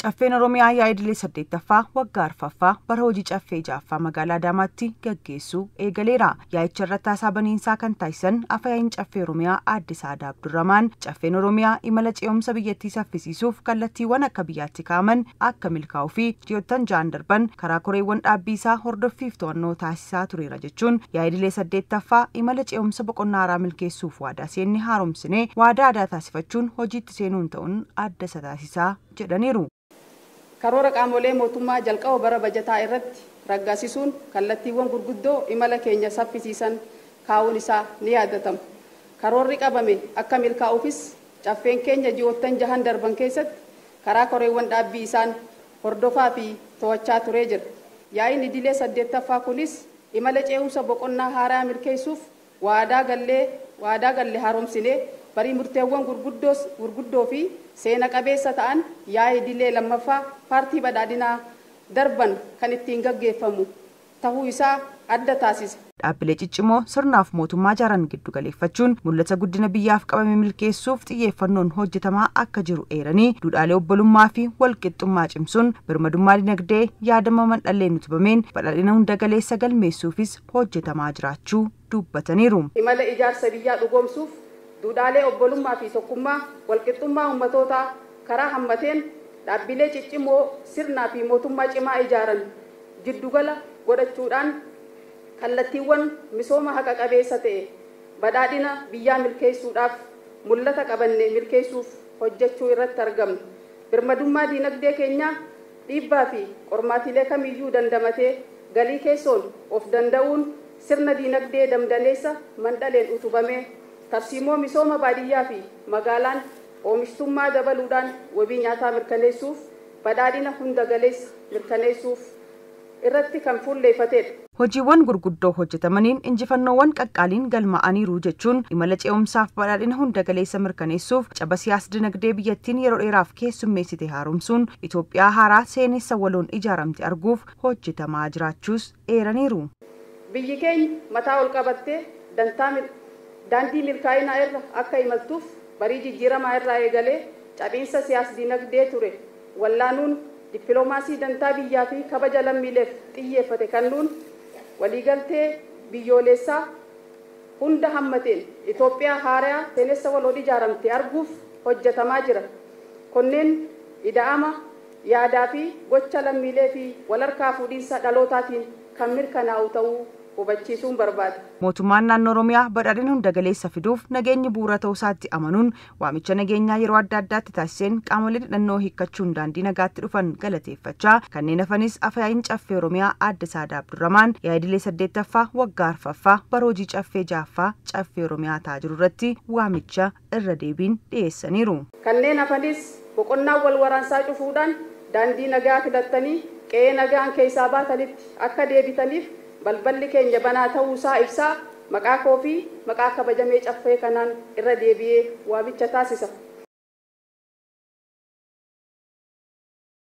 Caffeen Oromiyaa yaa'ii 8ffaa waggaa arfaffaa bara hojii caffee ja'affaa magaalaa Adaamaatti gaggeessuu eegaleera. Yaa'icha irratti haasaa baniinsaa kan taasisan afayaa'iin caffee Oromiyaa Aadde Saadaa Abdurrahmaan caffeen Oromiyaa imala ce'umsa biyyattii saffisiisuuf kallattiiwwan akka biyyaatti kaa'aman akka milkaa'uu fi ji'oottan ja'an darban karaa koreewwan dhaabbii isaa hordoffiif to'annoo taasisaa tureera jechuun yaa'ii 8ffaa imala ce'umsa boqonnaa haaraa milkeessuuf waadaa seenne haaromsinee waadaa aadaa taasifachuun hojiitti seenuun ta'uun adda isa taasisaa jedhaniiru. Karoora qaamolee mootummaa jalqaba bara bajataa irratti raggaasisuun kallattiiwwan gurguddoo imala keenya saffisiisan kaa'uun isaa ni yaadatama. Karoorri qabame akka milkaa'uufis caffeen keenya ji'oottan jahan darban keessatti karaa koreewwan dhaabbii isaan hordofaa fi to'achaa turee jira. Yaa'iin idilee 8ffaa kunis imala ce'umsa boqonnaa haaraa milkeessuuf waadaa galle haaromsinee barii murteewwan gurguddoo fi seena qabeessa ta'an yaa'ii idilee lammaffaa paartii badhaadhinaa darban kan ittiin gaggeeffamu ta'uu isaa adda taasisa. Dhaabbilee ciccimoo sirnaaf mootummaa ijaaran giddu galeeffachuun mul'ata guddina biyyaaf qabame milkeessuuf xiyyeeffannoon hojjetamaa akka jiru eeranii duudhaalee obbolummaa fi walqixxummaa cimsuun birmadummaa dinagdee yaadama mandhalleen utubameen badhaadhina hunda galeessa galmeessuufis hojjetamaa jiraachuu dubbataniiru. Imala ijaarsa biyyaa dhugoomsuuf duudhaalee obbolummaa fi tokkummaa walqixxummaa ummatootaa karaa hammateen dhaabbilee ciccimoo sirnaa fi mootummaa cimaa ijaaran giddugala godhachuudhaan kallattiiwwan misooma haqa qabeessa ta'e badhaadhina biyyaa milkeessuudhaaf mul'ata qabanne milkeessuuf hojjechuu irratti argamna. Birmadummaa dinagdee keenyaa dhiibbaa fi qormaatilee kamiyyuu dandamatee galii keessoon of danda'uun sirna dinagdee damdaneessa mandhaleen utubamee tarsiimoo misooma baadiyyaa fi magaalaan oomishtummaa dabaluudhaan wabii nyaataa mirkaneessuuf badhaadhina hunda galeessa mirkaneessuuf irratti kan fuulleeffatedha. Hojiiwwan gurguddoo hojjetamaniin injifannoowwan qaqqaaliin galmaa'aniiru jechuun imala ce'umsaaf badhaadhina hunda galeessa mirkaneessuuf caba siyaas dinagdee biyyattiin yeroo dheeraaf keessummeessite haaromsuun Itoophiyaa haaraa seenessa waloon ijaaramte arguuf hojjetamaa jiraachuus eeraniiru. Biyyi keenya mataa ol qabattee daandii milkaa'inaa irra akka imaltuuf barii jijjiiramaa irraa eegalee cabiinsa siyaas dinagdee ture wallaanuun dippiloomaasii dantaa biyyaa fi kabaja lammiileef xiyyeeffate kennuun waliigaltee biyyoolessaa hunda hammateen Itoophiyaa haaraa seenessa waloon ijaaramte arguuf hojjetamaa jira. Kunneen ida'ama yaadaa fi gocha lammiilee fi walharkaa fuudhiinsa dhalootaatiin kan mirkanaa'u ta'uu hubachiisuun barbaada. Mootummaan naannoo Oromiyaa badhaadhina hunda galeessa fiduuf nageenyi bu'uura ta'uu isaatti amanuun waamicha nageenyaa yeroo adda addaatti taasiseen qaamolee hidhannoo hiikkachuun daandii nagaatti dhufan galateeffachaa kanneen hafanis afayaa'iin caffee Oromiyaa Aadde Saadaa Abdurrahmaan yaa'ii 8ffaa waggaa arfaffaa bara hojii caffee ja'affaa caffee Oromiyaa ta'aa jiru irratti waamicha irra deebiin dhiyeessaniiru. Kanneen hafanis boqonnaa wal waraansaa cufuudhaan daandii nagaa filattanii qe'ee nagaan keessaa baatanitti akka deebitaniif balballi keenya banaa ta'uu isaa ibsaa maqaa koo fi maqaa kabajamee caffee kanaan irra deebi'ee waamicha taasisa.